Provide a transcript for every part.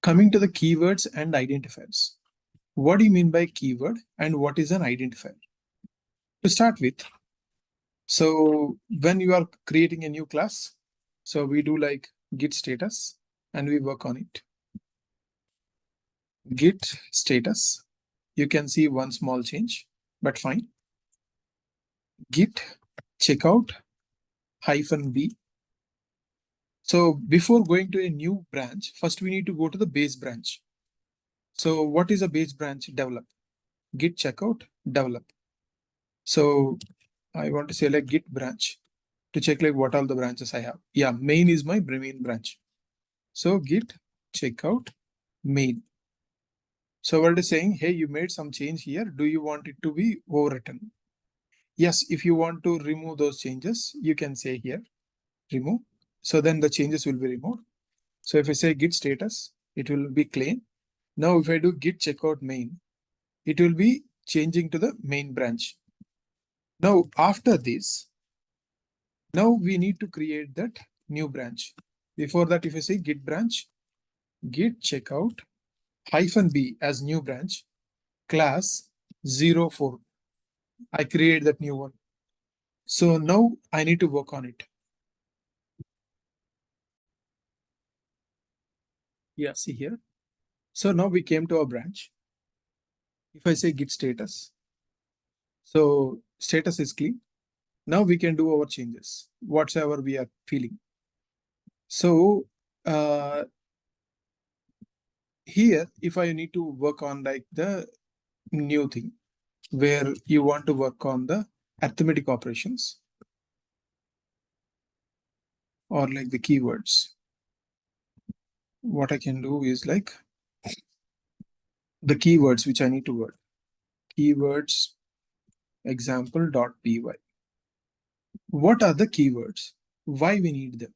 Coming to the keywords and identifiers. What do you mean by keyword and what is an identifier? To start with, so when you are creating a new class, so we do like git status and we work on it. Git status, you can see one small change, but fine. Git checkout -b. So before going to a new branch, first we need to go to the base branch. So what is a base branch? Develop. Git checkout develop. So I want to say like git branch to check like what all the branches I have. Yeah, main is my main branch. So git checkout main. So what it is saying, hey, you made some change here. Do you want it to be overwritten? Yes, if you want to remove those changes, you can say here, remove. So then the changes will be removed. So if I say git status, it will be clean. Now if I do git checkout main, it will be changing to the main branch. Now after this, now we need to create that new branch. Before that, if I say git branch, git checkout -b as new branch, class 04. I create that new one. So now I need to work on it. Yeah, see here. So now we came to our branch. If I say git status, so status is clean. Now we can do our changes, whatever we are feeling. So here, if I need to work on like the new thing, where you want to work on the arithmetic operations or like the keywords, what I can do is like the keywords which I need to work. Keywords example.py. What are the keywords? Why we need them?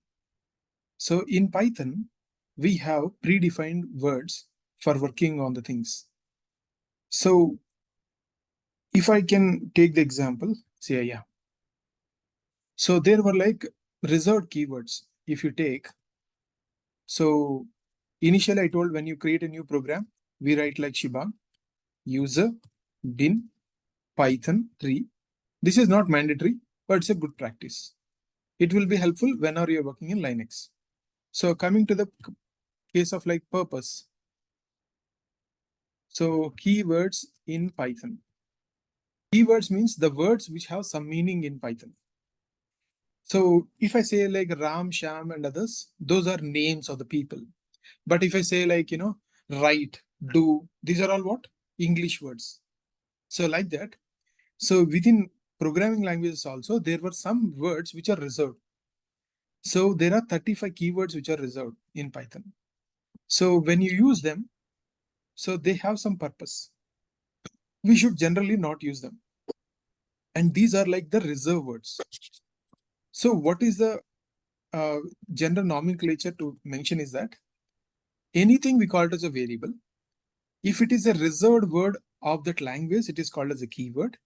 So in Python, we have predefined words for working on the things. So if I can take the example, say, yeah. So there were like reserved keywords. If you take, so initially I told when you create a new program, we write like shebang, user, bin, Python 3. This is not mandatory, but it's a good practice. It will be helpful whenever you're working in Linux. So coming to the case of like purpose. So keywords in Python. Keywords means the words which have some meaning in Python. So if I say like Ram, Sham and others, those are names of the people. But if I say like, write, do, these are all what? English words. So like that. So within programming languages also, there were some words which are reserved. So there are 35 keywords which are reserved in Python. So when you use them, so they have some purpose. We should generally not use them. And these are like the reserved words. So what is the general nomenclature to mention is that anything we call it as a variable. If it is a reserved word of that language, it is called as a keyword.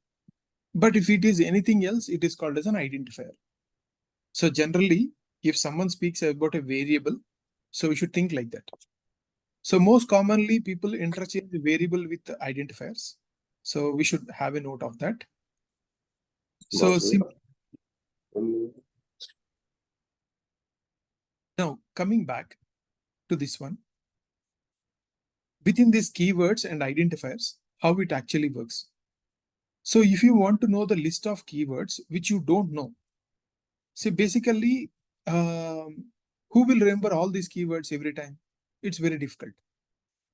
But if it is anything else, it is called as an identifier. So generally, if someone speaks about a variable, so we should think like that. So most commonly, people interchange the variable with the identifiers. So we should have a note of that. So now coming back to this one, within these keywords and identifiers, how it actually works. So if you want to know the list of keywords which you don't know, see basically, who will remember all these keywords every time? It's very difficult.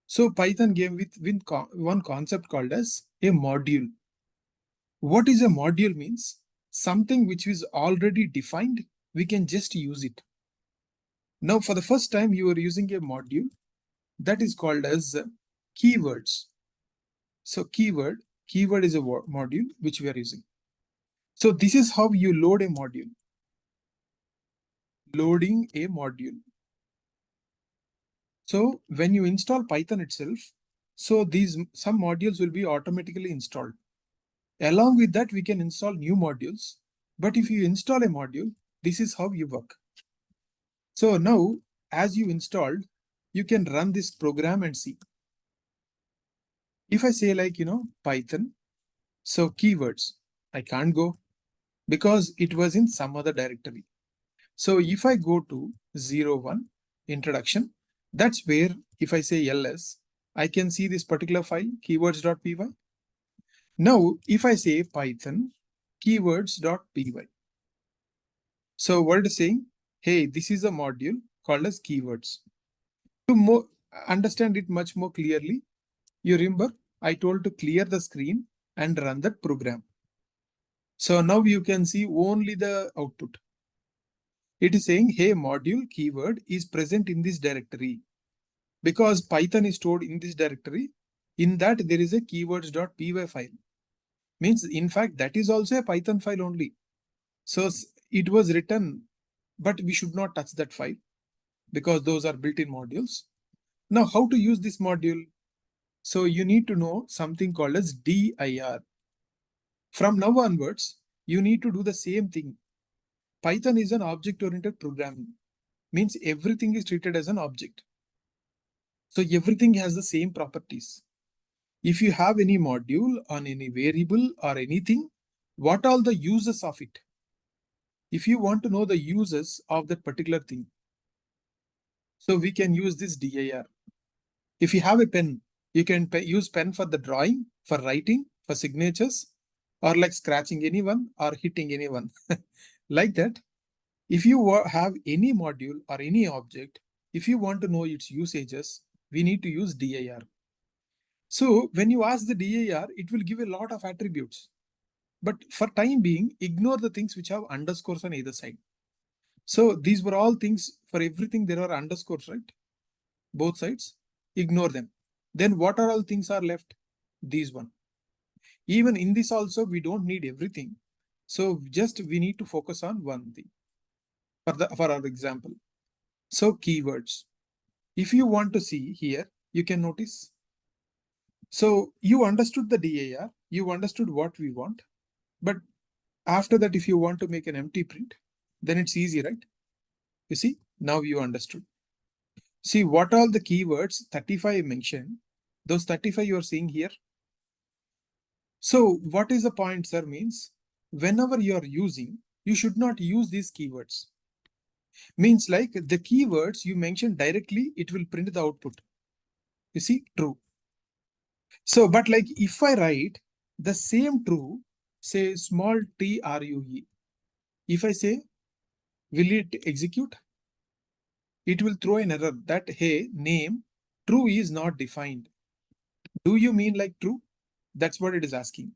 So Python gave with one concept called as a module. What is a module means? Something which is already defined, we can just use it. Now, for the first time, you are using a module that is called as keywords. So keyword is a module which we are using. So this is how you load a module. Loading a module. So when you install Python itself, so some modules will be automatically installed. Along with that, we can install new modules. But if you install a module, this is how you work. So now, as you installed, you can run this program and see. If I say like, Python, so keywords, I can't go because it was in some other directory. So if I go to 01 introduction, that's where if I say ls, I can see this particular file keywords.py. Now, if I say Python keywords.py, so what it is saying, hey, this is a module called as keywords. To understand it much more clearly, you remember I told to clear the screen and run that program. So now you can see only the output. It is saying, hey, module keyword is present in this directory. Because Python is stored in this directory, in that there is a keywords.py file. Means, in fact, that is also a Python file only. So it was written, but we should not touch that file because those are built-in modules. Now, how to use this module? So you need to know something called as dir. From now onwards, you need to do the same thing. Python is an object-oriented programming. Means everything is treated as an object. So everything has the same properties. If you have any module on any variable or anything, what are the uses of it? If you want to know the uses of that particular thing, so we can use this dir. If you have a pen, you can use pen for the drawing, for writing, for signatures, or like scratching anyone or hitting anyone. Like that, if you have any module or any object, if you want to know its usages, we need to use dir. So when you ask the dir, it will give a lot of attributes. But for time being, ignore the things which have underscores on either side. So these were all things, for everything there are underscores, right? Both sides, ignore them. Then what are all things are left? These one. Even in this also, we don't need everything. So just we need to focus on one thing for our example. So keywords. If you want to see here, you can notice. So you understood the dir, you understood what we want, but after that, if you want to make an empty print, then it's easy, right? You see, now you understood. See what all the keywords 35 mentioned, those 35 you are seeing here. So what is the point, sir? Means whenever you are using, you should not use these keywords. Means like the keywords you mentioned directly, it will print the output. You see, true. So, but like if I write the same true, say small true, if I say, will it execute? It will throw an error that, hey, name true is not defined. Do you mean like true? That's what it is asking.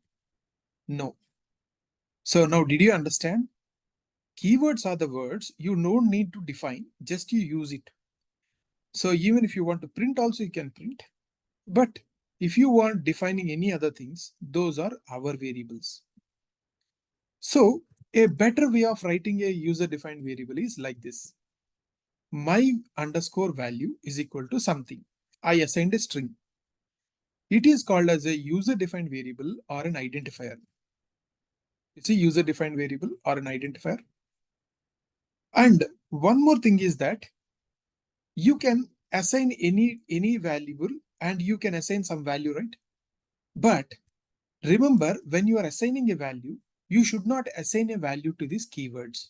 No. So now did you understand? Keywords are the words you don't need to define, just you use it. So even if you want to print also, you can print. But if you want defining any other things, those are our variables. So a better way of writing a user-defined variable is like this. My underscore value is equal to something. I assigned a string. It is called as a user-defined variable or an identifier. It's a user-defined variable or an identifier. And one more thing is that you can assign any variable and you can assign some value, right? But remember, when you are assigning a value, you should not assign a value to these keywords.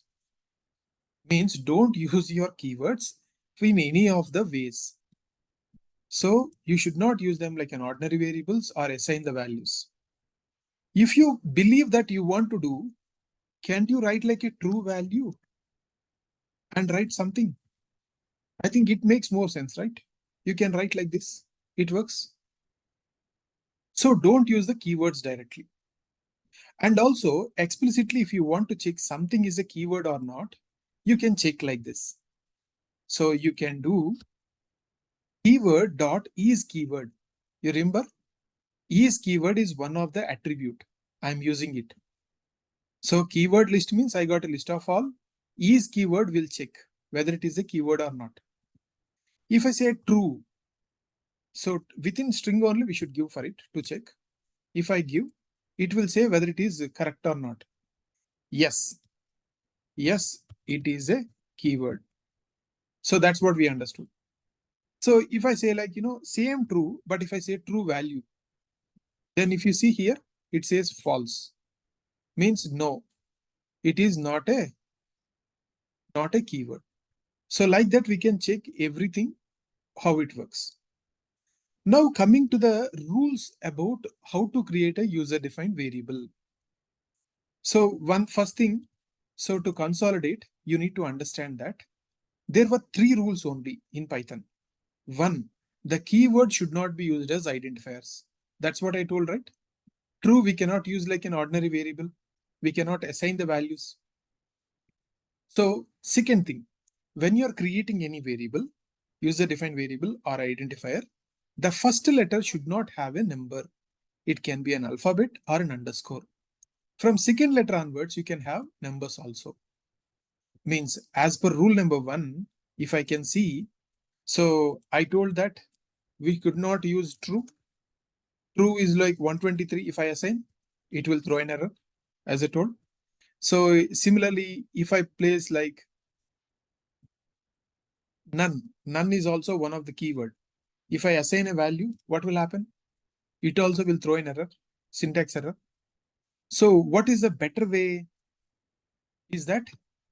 Means don't use your keywords in any of the ways. So you should not use them like an ordinary variables or assign the values. If you believe that you want to do, can't you write like a true value and write something? I think it makes more sense, right? You can write like this. It works. So don't use the keywords directly. And also explicitly, if you want to check something is a keyword or not, you can check like this. So you can do keyword dot is keyword. You remember? Is keyword is one of the attribute. I'm using it. So keyword list means I got a list of all. Is keyword will check whether it is a keyword or not. If I say true, so within string only we should give for it to check. If I give, it will say whether it is correct or not. Yes. Yes, it is a keyword. So that's what we understood. So if I say like, same true, but if I say true value, then if you see here, it says false. Means no, it is not a keyword. So like that, we can check everything, how it works. Now coming to the rules about how to create a user-defined variable. So one first thing, so to consolidate, you need to understand that there were 3 rules only in Python. One, the keyword should not be used as identifiers. That's what I told, right? True, we cannot use like an ordinary variable. We cannot assign the values. So second thing, when you're creating any variable, user-defined variable or identifier, the first letter should not have a number. It can be an alphabet or an underscore. From second letter onwards, you can have numbers also. Means as per rule number 1, if I can see, so I told that we could not use true. True is like 123. If I assign, it will throw an error, as I told. So similarly, if I place like none is also one of the keyword. If I assign a value, what will happen? It also will throw an error, syntax error. So what is the better way is that,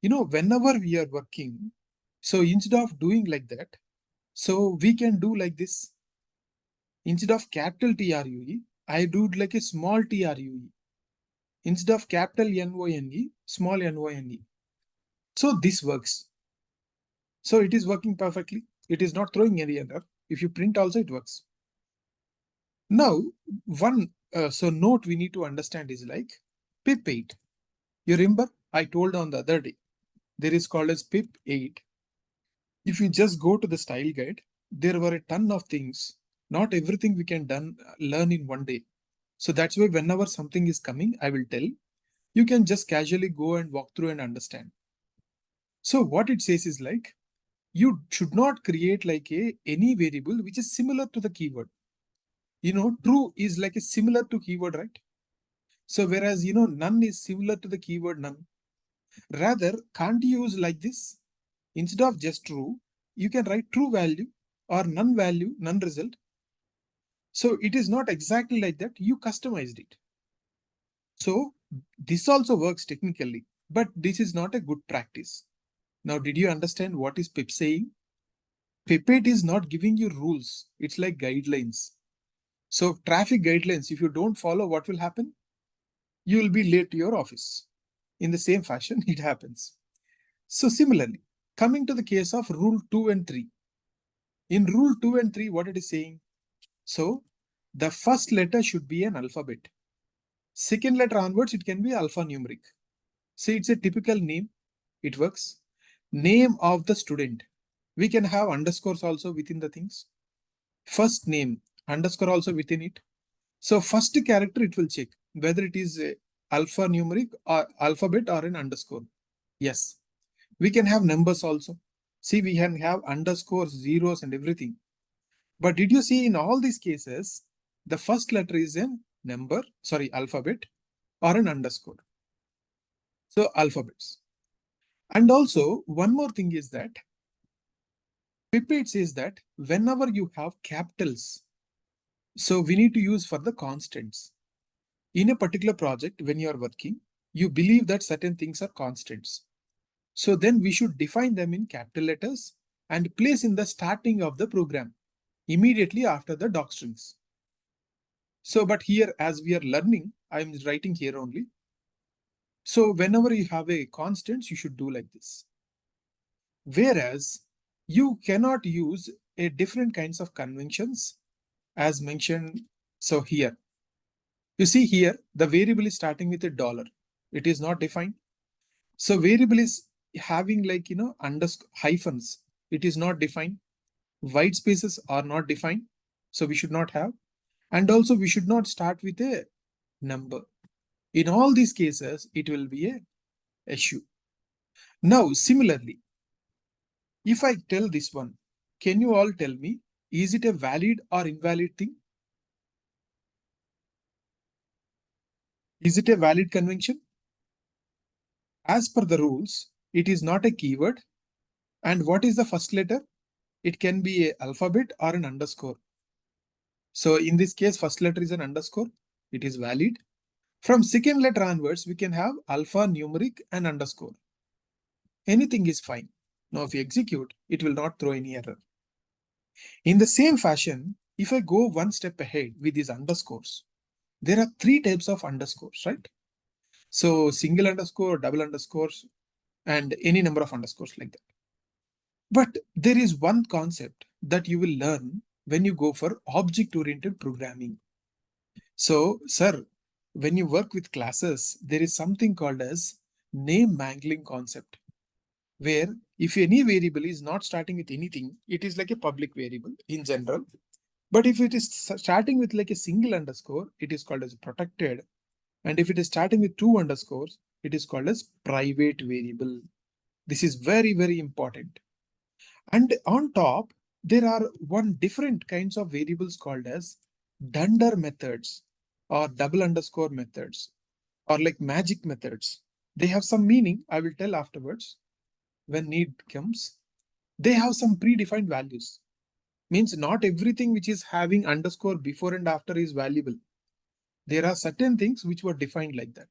whenever we are working, so instead of doing like that, so we can do like this. Instead of capital TRUE, I do it like a small TRUE. Instead of capital NONE, small NONE. So this works. So it is working perfectly. It is not throwing any error. If you print also, it works. Now, one note we need to understand is like pip8. You remember I told on the other day, there is called as pip8. If you just go to the style guide, there were a ton of things. Not everything we can learn in one day. So that's why whenever something is coming, I will tell. You can just casually go and walk through and understand. So what it says is like, you should not create like any variable which is similar to the keyword. True is like a similar to keyword, right? So whereas, none is similar to the keyword none. Rather, can't you use like this? Instead of just true, you can write true value or none value, none result. So it is not exactly like that. You customized it. So this also works technically, but this is not a good practice. Now, did you understand what is pip saying? Pip8 is not giving you rules. It's like guidelines. So traffic guidelines, if you don't follow, what will happen? You will be late to your office. In the same fashion, it happens. So similarly, coming to the case of rule 2 and 3. In rule 2 and 3, what it is saying? So the first letter should be an alphabet. Second letter onwards, it can be alphanumeric. See, it's a typical name. It works. Name of the student. We can have underscores also within the things. First name, underscore also within it. So first character, it will check whether it is a alphanumeric or alphabet or an underscore. Yes. We can have numbers also. See, we can have underscores, zeros and everything. But did you see in all these cases, the first letter is a alphabet or an underscore. So alphabets. And also one more thing is that pip8 says that whenever you have capitals, so we need to use for the constants. In a particular project, when you are working, you believe that certain things are constants. So then we should define them in capital letters and place in the starting of the program immediately after the docstrings. So, but here as we are learning, I'm writing here only. So whenever you have a constants, you should do like this. Whereas you cannot use a different kinds of conventions as mentioned. So here, you see here, the variable is starting with a dollar. It is not defined. So variable is having like, underscore hyphens. It is not defined. White spaces are not defined. So we should not have. And also we should not start with a number. In all these cases, it will be a issue. Now, similarly, if I tell this one, can you all tell me, is it a valid or invalid thing? Is it a valid convention? As per the rules, it is not a keyword. And what is the first letter? it can be a alphabet or an underscore. So in this case, first letter is an underscore, it is valid. From second letter onwards, we can have alpha, numeric and underscore. Anything is fine. Now if you execute, it will not throw any error. In the same fashion, if I go one step ahead with these underscores, there are three types of underscores, right? So single underscore, double underscores, and any number of underscores like that. But there is one concept that you will learn when you go for object-oriented programming. So, sir, when you work with classes, there is something called as name mangling concept, where if any variable is not starting with anything, it is like a public variable in general. But if it is starting with like a single underscore, it is called as protected. And if it is starting with two underscores, it is called as private variable. This is very, very important. And on top, there are one different kinds of variables called as dunder methods or double underscore methods or like magic methods. They have some meaning. I will tell afterwards when need comes. They have some predefined values. Means not everything which is having underscore before and after is valuable. There are certain things which were defined like that.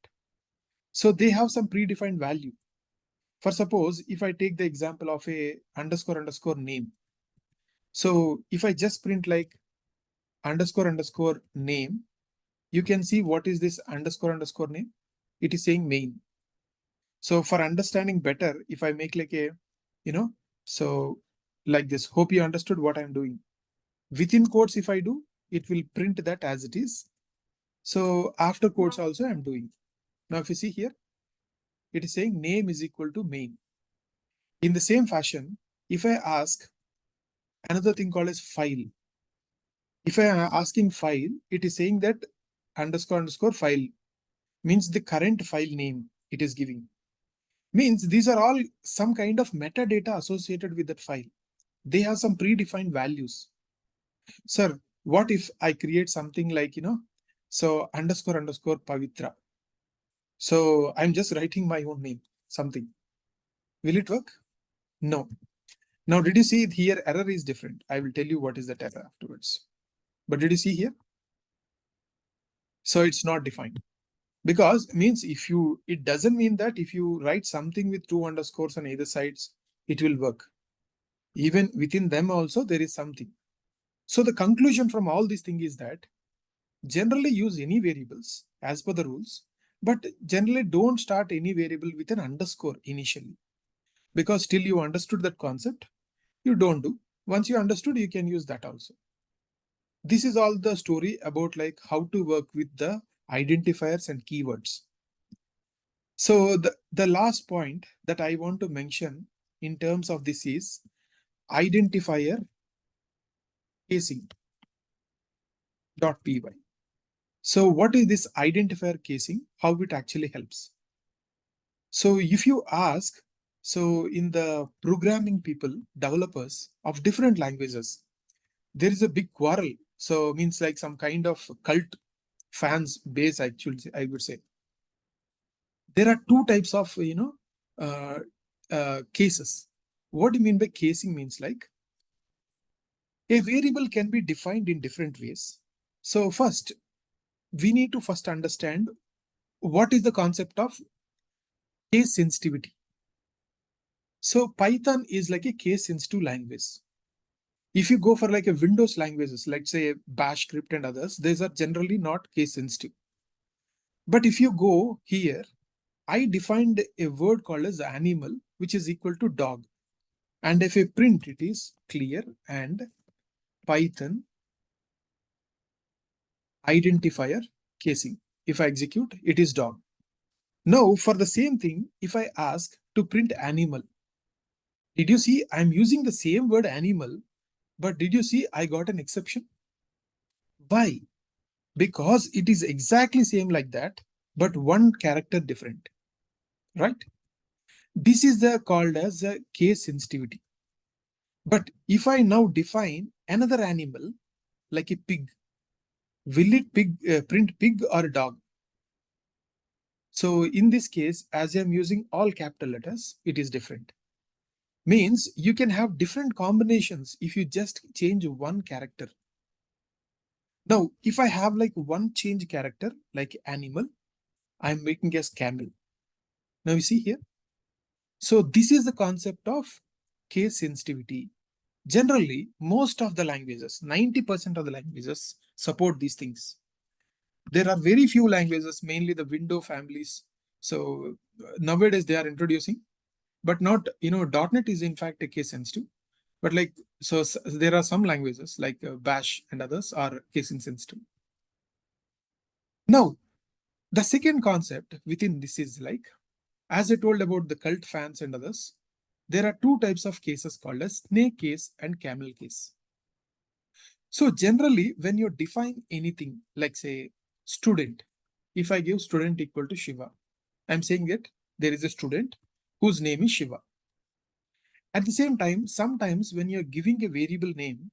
So they have some predefined value. For suppose if I take the example of a underscore name. So if I just print like underscore name, you can see what is this underscore name. It is saying main. So for understanding better, if I make like a, so like this, hope you understood what I'm doing. Within quotes, if I do, it will print that as it is. So after quotes also I'm doing. Now if you see here, it is saying name is equal to main. In the same fashion, if I ask another thing called as file. If I am asking file, it is saying that underscore file means the current file name it is giving. Means these are all some kind of metadata associated with that file. They have some predefined values. Sir, what if I create something like, so underscore Pavitra. So I'm just writing my own name, something. Will it work? No. Now, did you see here error is different? I will tell you what is that error afterwards. But did you see here? So it's not defined. Because means it doesn't mean that if you write something with two underscores on either sides, it will work. Even within them also, there is something. So the conclusion from all this thing is that generally use any variables as per the rules, but generally don't start any variable with an underscore initially. Because till you understood that concept, you don't do. Once you understood, you can use that also. This is all the story about like how to work with the identifiers and keywords. So the last point that I want to mention in terms of this is identifier casing.py. So what is this identifier casing? How it actually helps? So if you ask, so in the programming people, developers of different languages, there is a big quarrel. So means like some kind of cult fans base actually, I would say. There are two types of, cases. What do you mean by casing means like a variable can be defined in different ways. So first, we need to first understand what is the concept of case sensitivity. So Python is like a case sensitive language. If you go for like a Windows languages, let's say Bash script and others, these are generally not case sensitive. But if you go here, I defined a word called as animal, which is equal to dog. And if I print, it is clear and Python identifier casing. If I execute, it is dog. Now for the same thing, if I ask to print animal, did you see I'm using the same word animal, but did you see I got an exception? Why? Because it is exactly same like that, but one character different, right? This is the called as a case sensitivity. But if I now define another animal like a pig, will it print pig or dog? So in this case, as I'm using all capital letters, it is different. Means you can have different combinations if you just change one character. Now, if I have like one change character, like animal, I'm making as camel. Now you see here. So this is the concept of case sensitivity. Generally, most of the languages, 90% of the languages support these things. There are very few languages, mainly the window families. So nowadays they are introducing, but not, .NET is in fact a case sensitive. But like, so there are some languages like Bash and others are case insensitive. Now, the second concept within this is like, as I told about the cult fans and others, there are two types of cases called as snake case and camel case. So generally, when you define anything like say student, if I give student equal to Shiva, I'm saying that there is a student whose name is Shiva. At the same time, sometimes when you're giving a variable name,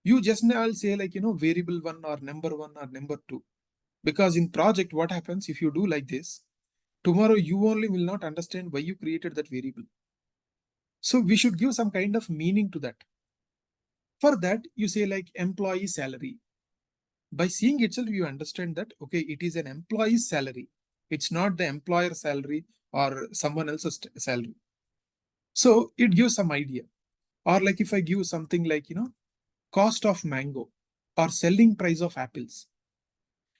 you just now say like, variable one or number two. Because in project, what happens if you do like this, tomorrow you only will not understand why you created that variable. So we should give some kind of meaning to that. For that, you say like employee salary. By seeing itself, you understand that, okay, it is an employee's salary. It's not the employer's salary or someone else's salary. So it gives some idea. Or like if I give something like, cost of mango or selling price of apples.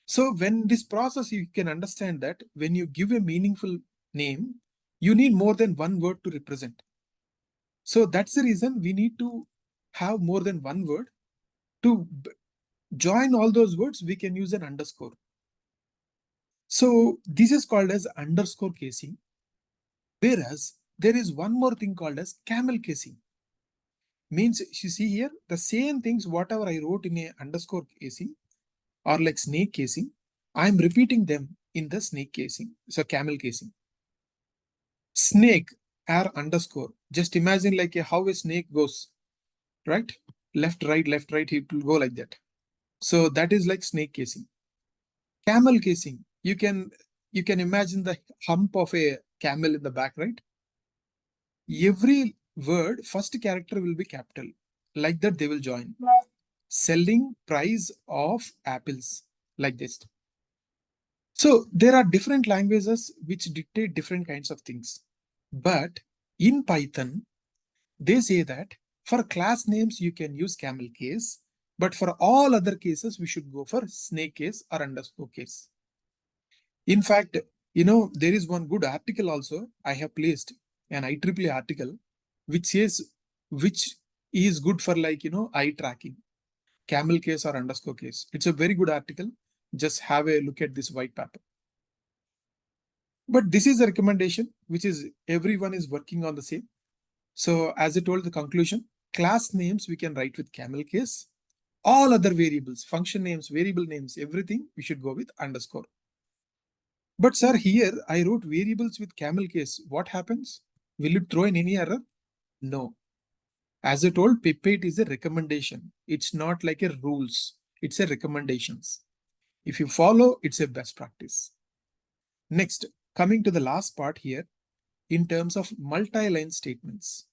So when this process, you can understand that when you give a meaningful name, you need more than one word to represent. So that's the reason we need to have more than one word. To join all those words, we can use an underscore. So this is called as underscore casing. Whereas there is one more thing called as camel casing. Means you see here, the same things, whatever I wrote in a underscore casing or like snake casing, I'm repeating them in the snake casing. So camel casing. Snake r underscore. Just imagine like how a snake goes, right? Left, right, it will go like that. So that is like snake casing. Camel casing. You can imagine the hump of a camel in the back, right? Every word, first character will be capital. Like that, they will join. Selling price of apples, like this. So there are different languages which dictate different kinds of things. But in Python, they say that for class names, you can use camel case. But for all other cases, we should go for snake case or underscore case. In fact, there is one good article also. I have placed an IEEE article which says which is good for like, eye tracking, camel case or underscore case. It's a very good article. Just have a look at this white paper. But this is a recommendation, which is everyone is working on the same. So as I told the conclusion, class names we can write with camel case. All other variables, function names, variable names, everything we should go with underscore. But sir, here I wrote variables with camel case. What happens? Will it throw in any error? No. As I told, Pip8 is a recommendation. It's not like a rules. It's a recommendations. If you follow, it's a best practice. Next, coming to the last part here, in terms of multi-line statements.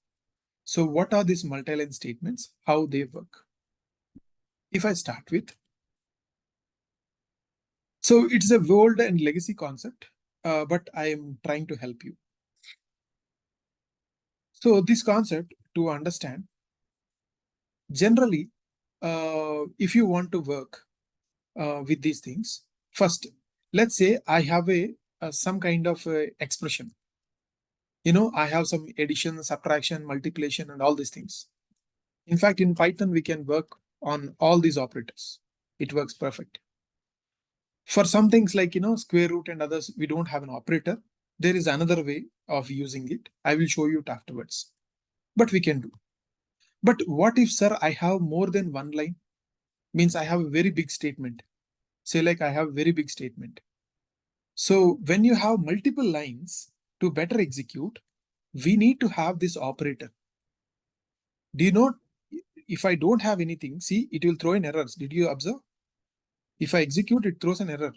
So what are these multi-line statements? How they work? If I start with, so it's a old and legacy concept, but I am trying to help you. So this concept to understand, generally, if you want to work with these things, first, let's say I have some kind of expression. I have some addition, subtraction, multiplication, and all these things. In fact, in Python, we can work on all these operators. It works perfect. For some things like, square root and others, we don't have an operator. There is another way of using it. I will show you it afterwards. But we can do. But what if, sir, I have more than one line? Means I have a very big statement. Say like I have a very big statement. So when you have multiple lines, to better execute, we need to have this operator. Do you know, if I don't have anything, see, it will throw in errors. Did you observe? If I execute, it throws an error.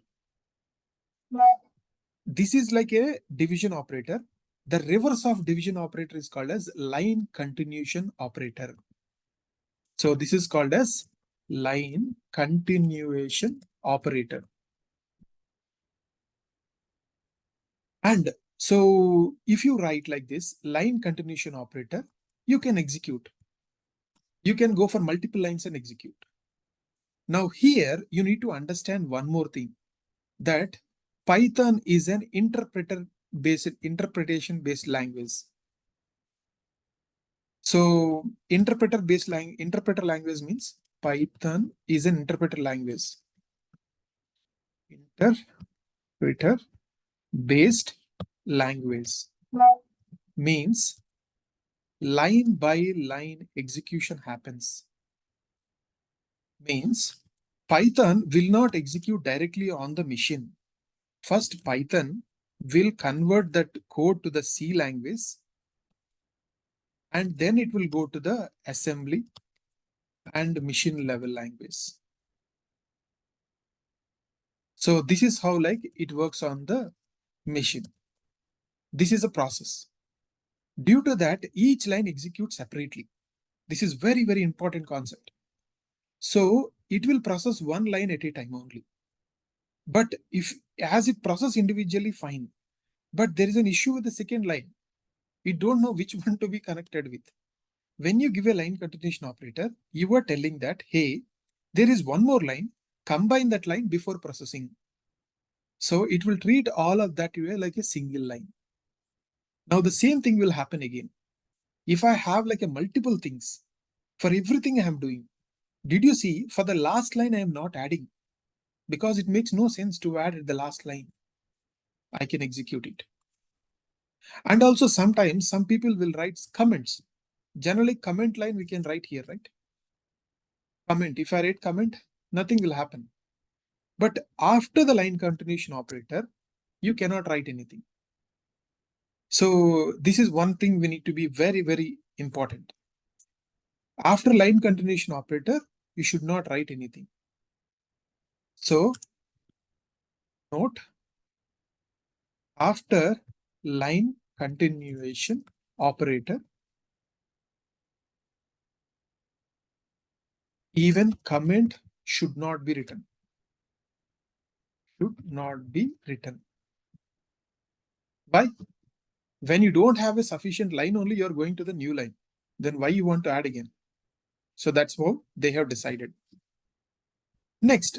This is like a division operator. The reverse of division operator is called as line continuation operator. So this is called as line continuation operator. And so if you write like this, line continuation operator, you can execute. You can go for multiple lines and execute. Now here you need to understand one more thing, that Python is an interpretation based language. So interpreter language means Python is an interpreter language. Interpreter based language means line by line execution happens. Means Python will not execute directly on the machine. First, Python will convert that code to the C language, and then it will go to the assembly and machine level language. So this is how like it works on the machine. This is a process. Due to that, each line executes separately. This is very, very important concept. So it will process one line at a time only. But if as it processes individually, fine. But there is an issue with the second line. We don't know which one to be connected with. When you give a line continuation operator, you are telling that, hey, there is one more line, combine that line before processing. So it will treat all of that like a single line. Now the same thing will happen again. If I have like a multiple things for everything I am doing, did you see for the last line I am not adding, because it makes no sense to add at the last line. I can execute it. And also sometimes some people will write comments. Generally comment line we can write here, right? Comment, if I write comment, nothing will happen. But after the line continuation operator, you cannot write anything. So this is one thing we need to be very, very important. After line continuation operator, you should not write anything. So note, after line continuation operator, even comment should not be written. Should not be written. Why? When you don't have a sufficient line only, you're going to the new line. Then why you want to add again? So that's how they have decided. Next,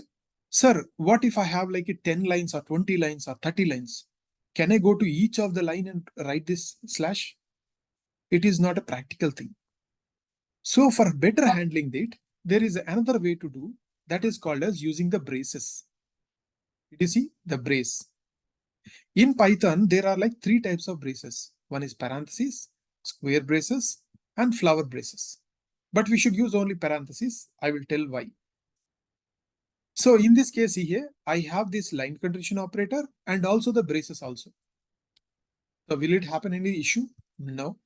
sir, what if I have like a 10 lines or 20 lines or 30 lines? Can I go to each of the line and write this slash? It is not a practical thing. So for better handling that, there is another way to do, that is called as using the braces. Did you see the brace? In Python, there are like three types of braces. One is parentheses, square braces, and flower braces. But we should use only parentheses. I will tell why. So in this case here, I have this line continuation operator and also the braces also. So will it happen any issue? No.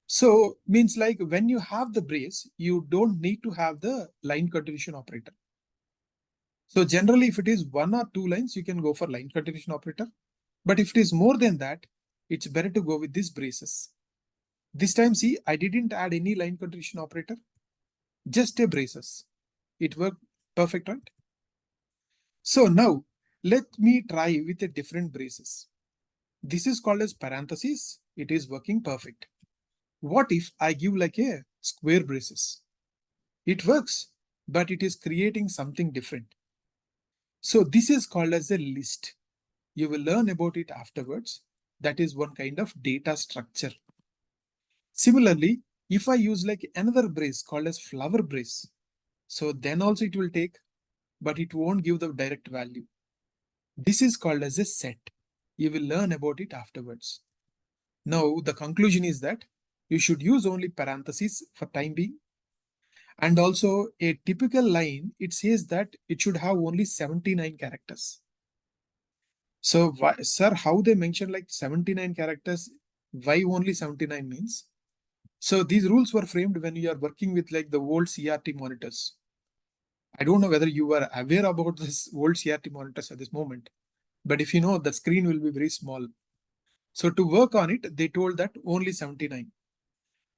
So means like when you have the brace, you don't need to have the line continuation operator. So generally, if it is one or two lines, you can go for line continuation operator. But if it is more than that, it's better to go with these braces. This time, see, I didn't add any line continuation operator, just a braces. It worked perfect, right? So now let me try with a different braces. This is called as parentheses. It is working perfect. What if I give like a square braces? It works, but it is creating something different. So this is called as a list. You will learn about it afterwards. That is one kind of data structure. Similarly, if I use like another brace called as flower brace, so then also it will take, but it won't give the direct value. This is called as a set. You will learn about it afterwards. Now, the conclusion is that you should use only parentheses for time being. And also a typical line, it says that it should have only 79 characters. So, why, sir, how they mention like 79 characters? Why only 79 means? So these rules were framed when you are working with like the old CRT monitors. I don't know whether you were aware about this old CRT monitors at this moment, but if you know, the screen will be very small. So to work on it, they told that only 79.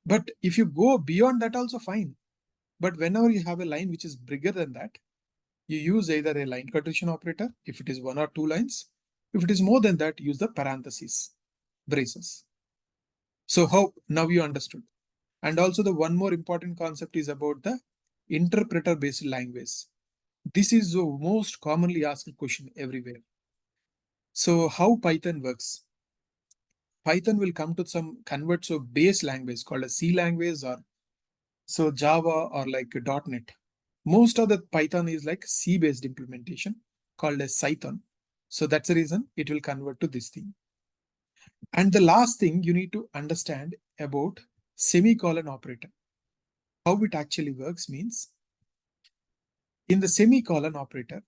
But if you go beyond that also fine. But whenever you have a line which is bigger than that, you use either a line continuation operator, if it is 1 or 2 lines. If it is more than that, use the parentheses, braces. So hope now you understood. And also the one more important concept is about the interpreter based language. This is the most commonly asked question everywhere. So how Python works? Python will come to some convert to base language called a C language or so Java or like .NET. Most of the Python is like C based implementation called as Python. So that's the reason it will convert to this thing. And the last thing you need to understand about semicolon operator. How it actually works means in the semicolon operator,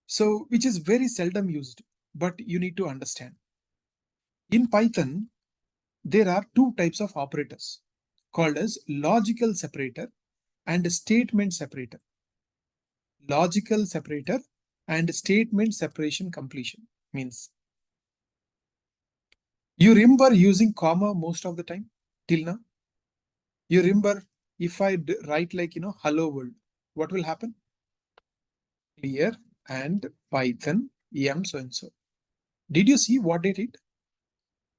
so which is very seldom used, but you need to understand. In Python, there are two types of operators called as logical separator and statement separator. Logical separator and statement separation completion means you remember using comma most of the time till now. You remember if I write like, hello world, what will happen? Clear and Python em so and so. Did you see what it did?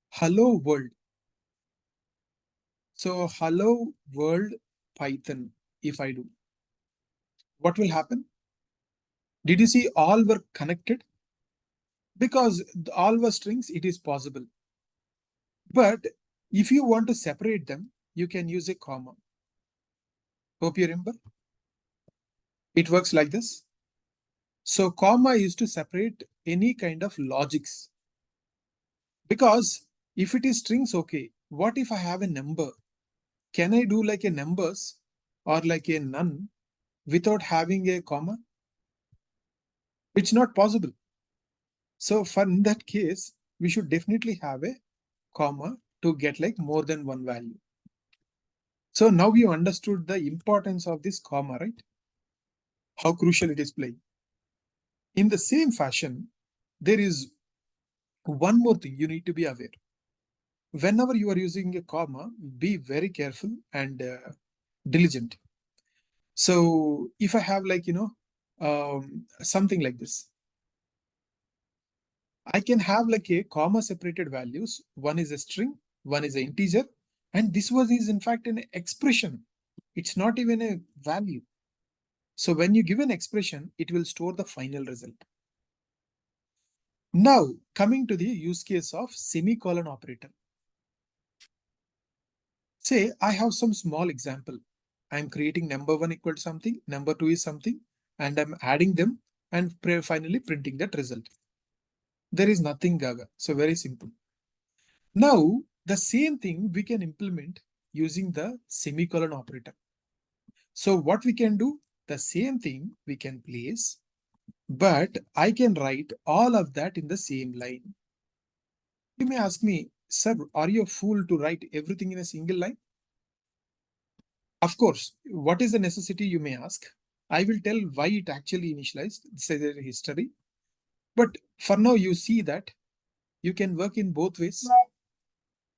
Hello world. So hello world Python, if I do, what will happen? Did you see all were connected? Because all were strings, it is possible. But if you want to separate them, you can use a comma. Hope you remember. It works like this. So comma is to separate any kind of logics. Because if it is strings, okay, what if I have a number? Can I do like a numbers or like a none without having a comma? It's not possible. So for in that case, we should definitely have a comma to get like more than one value. So now you understood the importance of this comma, right? How crucial it is playing. In the same fashion, there is one more thing you need to be aware. Whenever you are using a comma, be very careful and diligent. So if I have like, something like this, I can have like a comma separated values. One is a string, one is an integer, and this was is in fact an expression. It's not even a value. So when you give an expression, it will store the final result. Now coming to the use case of semicolon operator. Say I have some small example. I'm creating number one equal to something, number two is something, and I'm adding them and finally printing that result. There is nothing gaga. So very simple. Now the same thing we can implement using the semicolon operator. So what we can do, the same thing we can place, but I can write all of that in the same line. You may ask me, sir, are you a fool to write everything in a single line? Of course, what is the necessity you may ask? I will tell why it actually initialized, say the history. But for now, you see that you can work in both ways.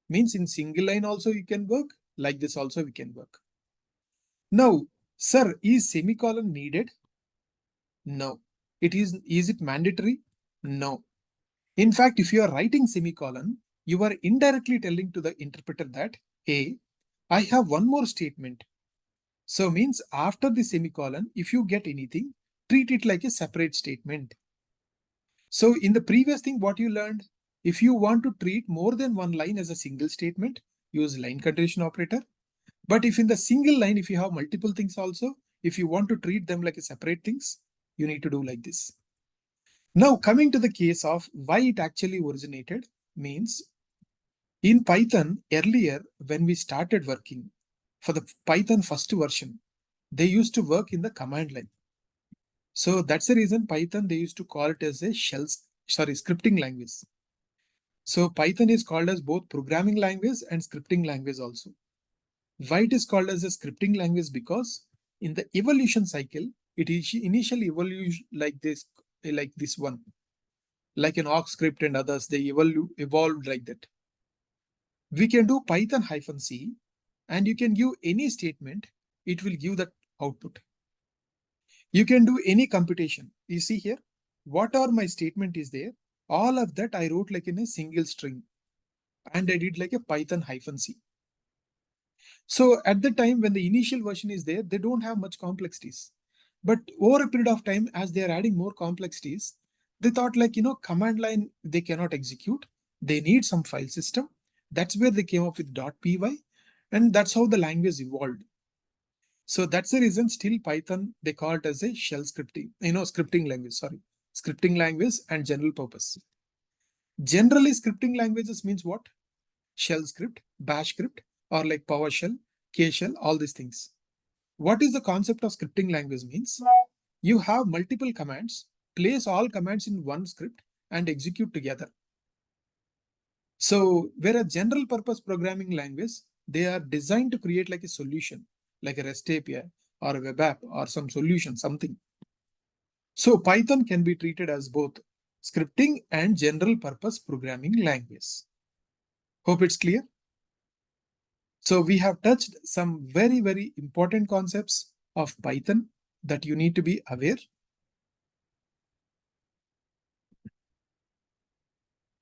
Means in single line also you can work, like this also we can work. Now, sir, is semicolon needed? No. Is it mandatory? No. In fact, if you are writing semicolon, you are indirectly telling to the interpreter that, hey, I have one more statement. So means after the semicolon, if you get anything, treat it like a separate statement. So in the previous thing, what you learned, if you want to treat more than one line as a single statement, use line continuation operator. But if in the single line, if you have multiple things also, if you want to treat them like a separate things, you need to do like this. Now coming to the case of why it actually originated means in Python earlier when we started working for the Python first version, they used to work in the command line. So that's the reason Python they used to call it as a scripting language. So Python is called as both programming language and scripting language also. Why it is called as a scripting language? Because in the evolution cycle, it is initially evolution like this one. like an awk script and others, they evolved like that. We can do Python -c, and you can give any statement, it will give that output. You can do any computation. You see here, whatever my statement is there, all of that I wrote like in a single string, and I did like a Python -c. So at the time when the initial version is there, they don't have much complexities. But over a period of time, as they are adding more complexities, they thought like, command line, they cannot execute. They need some file system. That's where they came up with .py. And that's how the language evolved. So that's the reason still Python, they call it as a shell scripting, scripting language, sorry. Scripting language and general purpose. Generally, scripting languages means what? Shell script, bash script, or like PowerShell, K-shell, all these things. What is the concept of scripting language means? You have multiple commands, place all commands in one script and execute together. So where a general purpose programming language, they are designed to create like a solution, like a REST API or a web app or some solution, something. So Python can be treated as both scripting and general purpose programming language. Hope it's clear. So we have touched some very, very important concepts of Python that you need to be aware.